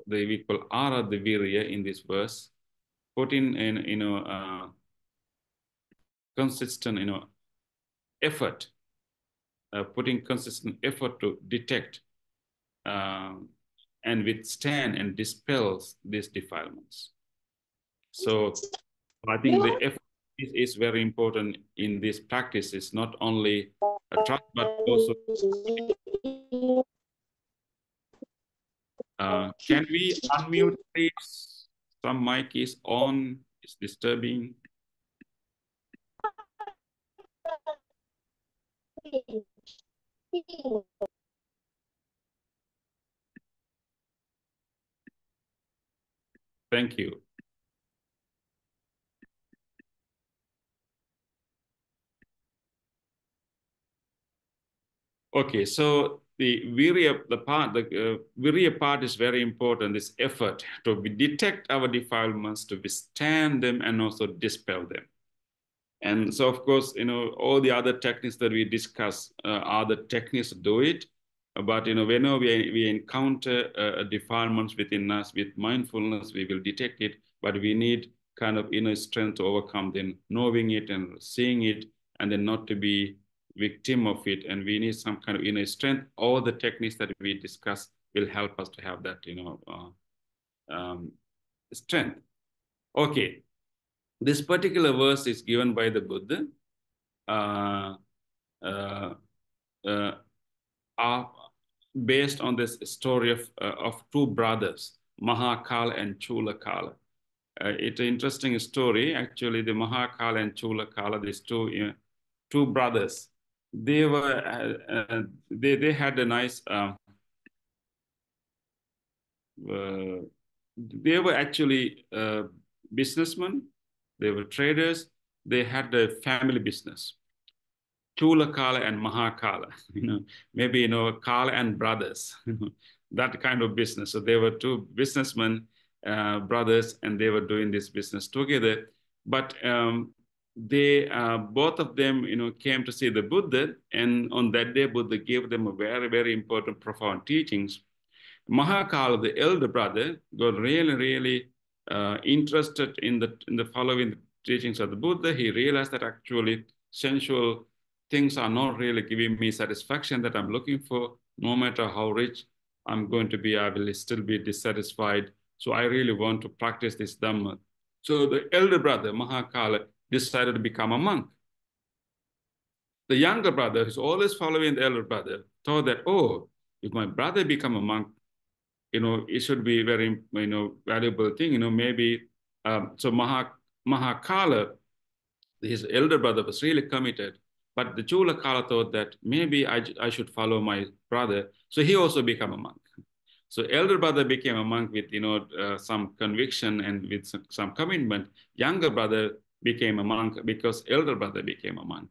we call ara the virya in this verse, put in consistent effort, putting consistent effort to detect and withstand and dispels these defilements. So I think the effort is very important in this practice. It's not only a trust, but also can we unmute, please? Some mic is on, it's disturbing. Thank you. Okay, so the virya, virya part is very important, this effort to detect our defilements, to withstand them, and also dispel them. And so, of course, all the other techniques that we discuss are the techniques to do it. But, whenever we encounter defilements within us with mindfulness, we will detect it, but we need kind of inner strength to overcome them, knowing it and seeing it, and then not to be victim of it. And we need some kind of inner strength. All the techniques that we discuss will help us to have that, strength. Okay. This particular verse is given by the Buddha based on this story of two brothers, Maha and 𝗵𝗂𝗪. It's an interesting story. Actually, the Maha and 𝗵𝗂𝗪, these two brothers, they were they had a nice they were actually businessmen. They were traders. They had a family business. 𝗵𝗂𝗪 and Maha, maybe, Kala and brothers, that kind of business. So they were two businessmen, brothers, and they were doing this business together. But they, both of them, came to see the Buddha. And on that day, Buddha gave them a very, very important, profound teachings. Maha, the elder brother, got really, really interested in the following teachings of the Buddha. He realized that actually sensual things are not really giving me satisfaction that I'm looking for. No matter how rich I'm going to be, I will still be dissatisfied. So I really want to practice this Dhamma. So the elder brother, Maha, decided to become a monk. The younger brother, who's always following the elder brother, thought that, oh, if my brother become a monk, it should be a very, valuable thing, maybe. So Maha, his elder brother, was really committed. But the 𝗗𝗛𝗪𝗃 thought that maybe I should follow my brother. So he also became a monk. So elder brother became a monk with, some conviction and with some commitment. Younger brother became a monk because elder brother became a monk,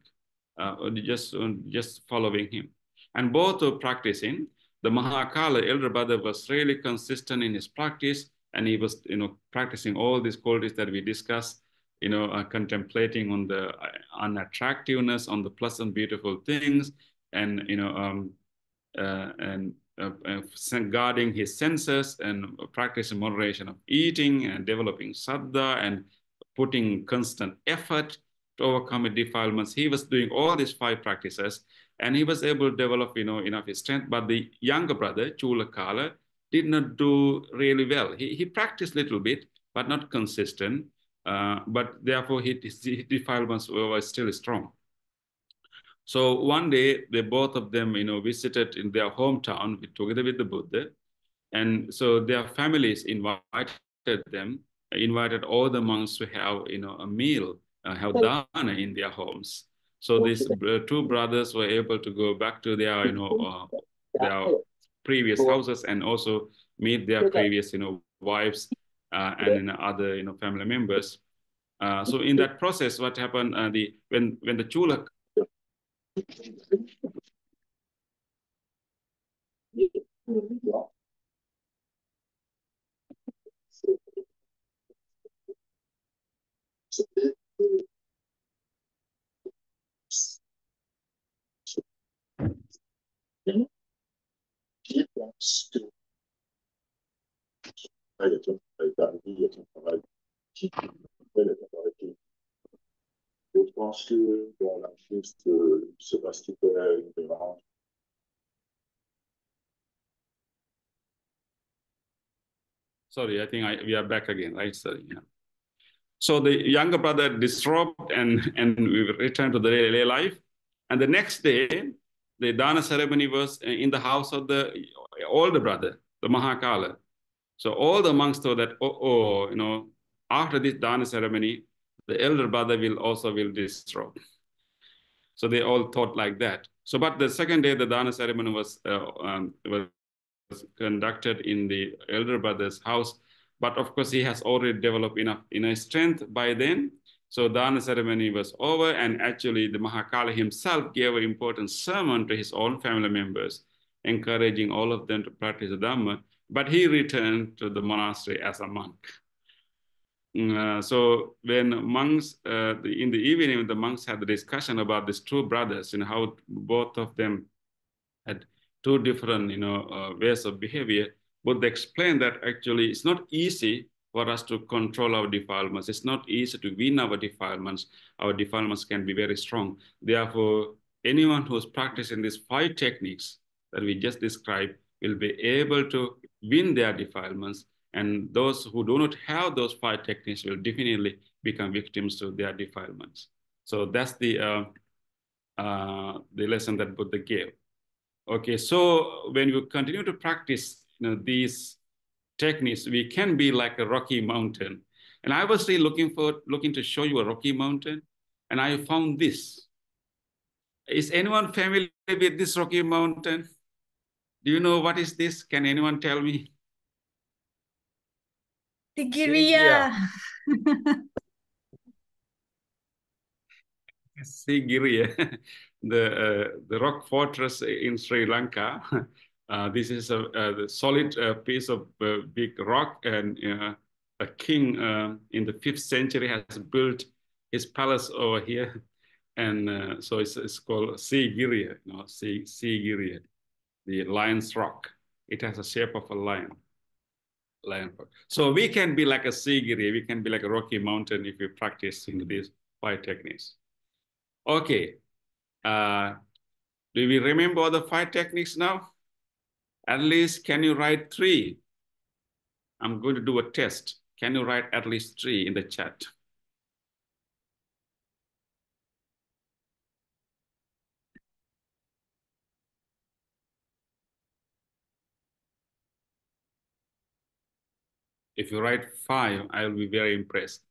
just following him. And both were practicing. The Maha 𝗃𝗧, elder brother, was really consistent in his practice, and he was, practicing all these qualities that we discussed, contemplating on the unattractiveness, on the pleasant, beautiful things, and, guarding his senses and practicing moderation of eating and developing saddha and putting constant effort to overcome defilements. He was doing all these 5 practices, and he was able to develop, enough strength. But the younger brother, 𝗗𝗪𝗃𝗧, did not do really well. He practiced a little bit, but not consistent. But therefore, his defilements were still strong. So one day, they both of them, visited in their hometown together with the Buddha. And so their families invited all the monks to have, a meal, have dana in their homes. So these 2 brothers were able to go back to their, their previous houses, and also meet their previous, wives and other, family members. So in that process, what happened? When the 𝗗𝗪𝗃𝗧 dans la chose se passe différemment. Sorry, I think we are back again, right? Sorry, yeah. So the younger brother disrobed and we returned to the daily life. And the next day, the dana ceremony was in the house of the older brother, the Maha 𝗃𝗧. So all the monks thought that, after this dana ceremony, the elder brother will disrobe. So they all thought like that. So, but the second day, the dana ceremony was conducted in the elder brother's house. But of course, he has already developed enough inner strength by then. So dana ceremony was over, and actually the Maha 𝗃𝗧 himself gave an important sermon to his own family members, encouraging all of them to practice the Dhamma. But he returned to the monastery as a monk. So when monks, in the evening, the monks had the discussion about these 2 brothers and how both of them had 2 different, ways of behavior. But they explained that actually it's not easy for us to control our defilements. It's not easy to win our defilements. Our defilements can be very strong. Therefore, anyone who's practicing these 5 techniques that we just described will be able to win their defilements. And those who do not have those 5 techniques will definitely become victims to their defilements. So that's the lesson that Buddha gave. Okay, so when you continue to practice, these techniques, we can be like a rocky mountain. And I was really looking to show you a rocky mountain, and I found this. Is anyone familiar with this rocky mountain? Do you know what is this? Can anyone tell me? Sigiriya. 𝗍𝗵𝗺, the rock fortress in Sri Lanka. This is a solid piece of big rock, and a king in the 5th century has built his palace over here, and so it's called 𝗍𝗵𝗺, 𝗍𝗵𝗺, the lion's rock. It has a shape of a lion. So we can be like a 𝗍𝗵𝗺, we can be like a rocky mountain if we practice these 5 techniques. Okay, do we remember the 5 techniques now? At least, can you write 3? I'm going to do a test. Can you write at least 3 in the chat? If you write 5, I will be very impressed.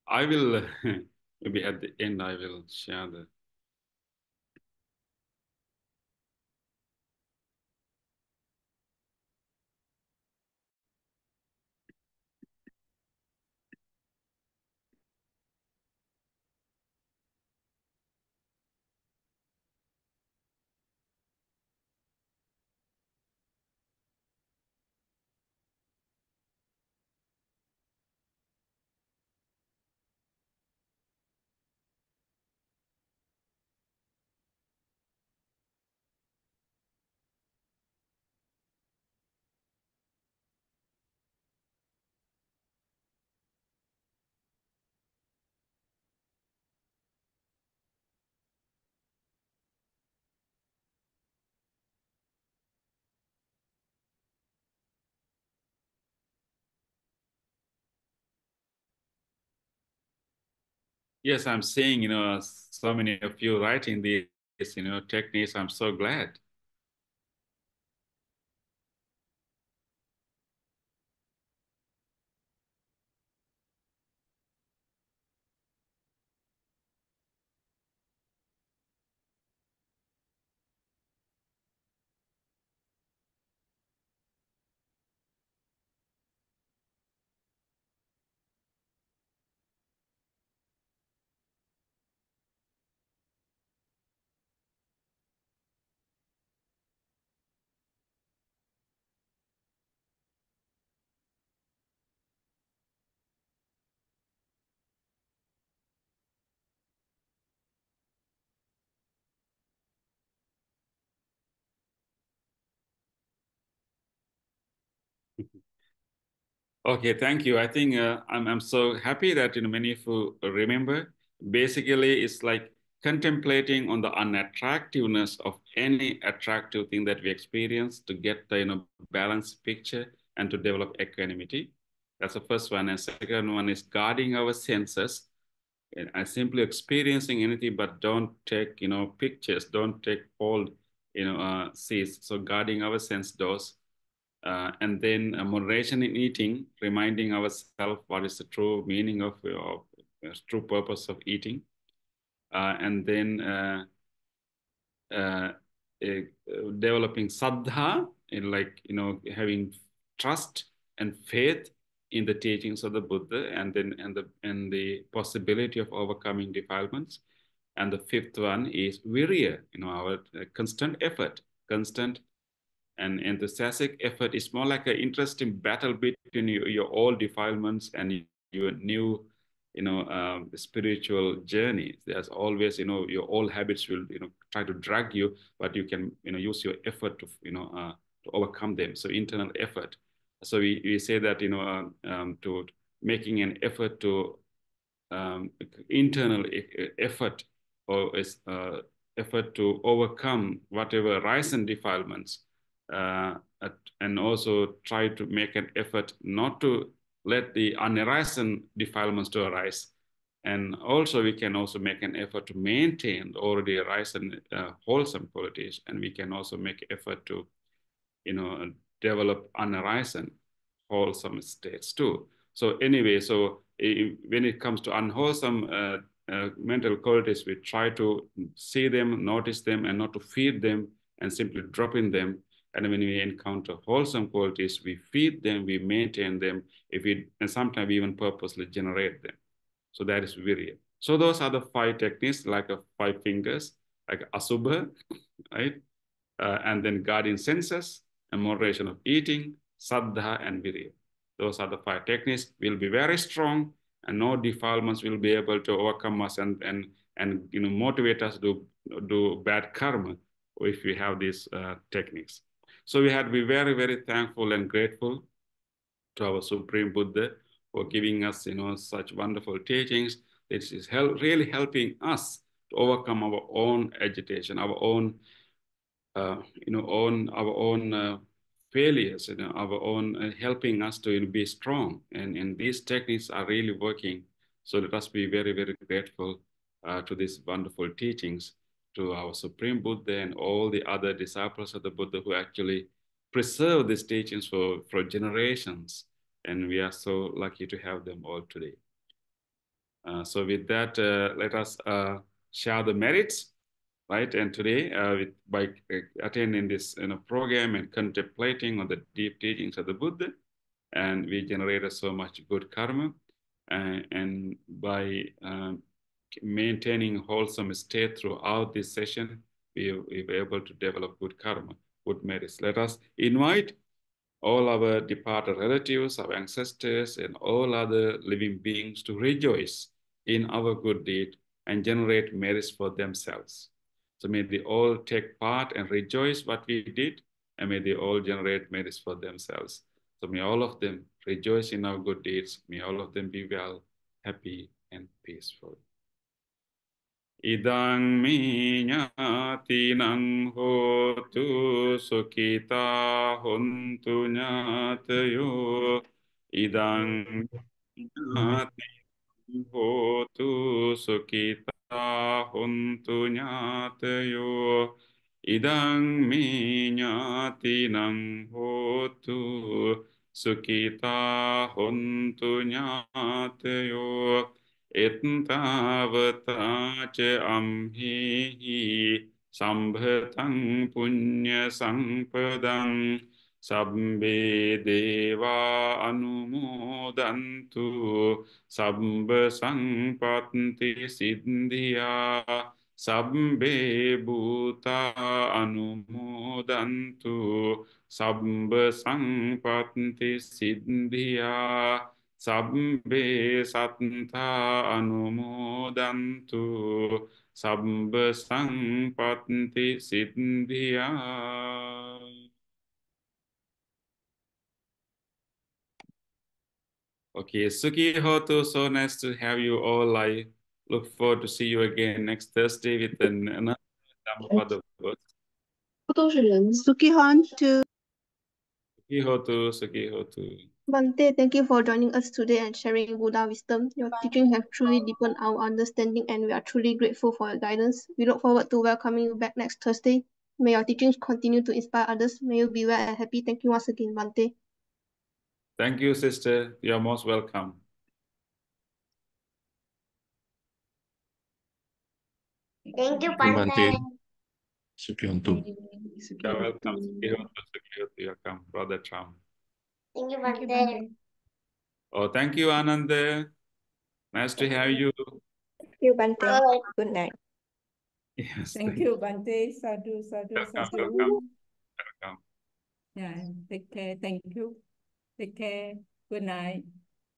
I will, maybe at the end, I will share the. Yes, I'm seeing, so many of you writing these, techniques. I'm so glad. Okay, thank you. I think I'm so happy that many of you remember. Basically, it's like contemplating on the unattractiveness of any attractive thing that we experience to get the balanced picture and to develop equanimity. That's the first one. And second one is guarding our senses and simply experiencing anything, but don't take pictures, don't take old seeds. So guarding our sense doors. And then moderation in eating, reminding ourselves what is the true meaning of true purpose of eating. And then developing saddha, having trust and faith in the teachings of the Buddha, and the possibility of overcoming defilements. And the fifth one is virya, our constant effort, constant and enthusiastic effort. Is more like an interesting battle between your old defilements and your new, spiritual journey. There's always, your old habits will, try to drag you, but you can, use your effort to, to overcome them. So internal effort. So we say that, to making an effort to internal effort or effort to overcome whatever rise and defilements, and also try to make an effort not to let the unarisen defilements to arise. And also we can also make an effort to maintain the already arisen wholesome qualities, and we can also make effort to develop unarisen wholesome states too. So anyway, so when it comes to unwholesome mental qualities, we try to see them, notice them, and not to feed them and simply drop in them. And when we encounter wholesome qualities, we feed them, we maintain them, and sometimes we even purposely generate them. So that is virya. So those are the 5 techniques, like 5 fingers, like asubha, right? And then guarding senses, and moderation of eating, saddha, and virya. Those are the 5 techniques. Will be very strong, and no defilements will be able to overcome us and motivate us to do bad karma if we have these techniques. So we had to be very, very thankful and grateful to our Supreme Buddha for giving us, such wonderful teachings. This is really helping us to overcome our own agitation, our own our own failures, our own helping us to be strong. And these techniques are really working. So let us be very, very grateful to these wonderful teachings, to our Supreme Buddha and all the other disciples of the Buddha who actually preserve these teachings for generations. And we are so lucky to have them all today. So with that, let us share the merits, right? And today, by attending this program and contemplating on the deep teachings of the Buddha, and we generated so much good karma, and by maintaining wholesome state throughout this session, we were able to develop good karma, good merits. Let us invite all our departed relatives, our ancestors, and all other living beings to rejoice in our good deed and generate merits for themselves. So may they all take part and rejoice what we did, and may they all generate merits for themselves. So may all of them rejoice in our good deeds. May all of them be well, happy, and peaceful. Idang mi ñātīnaṃ hotu sukhita hontu ñātayo. Idang ñātīnaṃ hotu sukhita hontu ñātayo. Idang mi ñātīnaṃ hotu sukhita hontu ñātayo. 𝗬𝗛𝗡𝗺𝗓𝗃 sambhataṃ puñya sampadaṃ sabbe deva anumodantu sabba sampatti siddhya sabbe bhuta anumodantu sabba sampatti siddhya sabbe sattha anumodantu sabba sampatti siddhya. Okay, Sukhi Hotu, so nice to have you all. I look forward to see you again next Thursday with another Dhammapada verse. Sukhi Hotu. Sukhi Hotu, Sukhi Hotu. Bhante, thank you for joining us today and sharing Buddha wisdom. Your teaching have truly deepened our understanding, and we are truly grateful for your guidance. We look forward to welcoming you back next Thursday. May your teachings continue to inspire others. May you be well and happy. Thank you once again, Bhante. Thank you, sister. You are most welcome. Thank you, Bhante. You're welcome. Sukhi Hotu, welcome, Brother Tram. Thank you, Bhante. Oh, thank you, Ananda. Nice to have you. Thank you, Bhante. Good night. Yes, Thank you, Bhante. Sadhu, sadhu, welcome, sadhu. welcome. Yeah, take care. Thank you. Take care. Good night.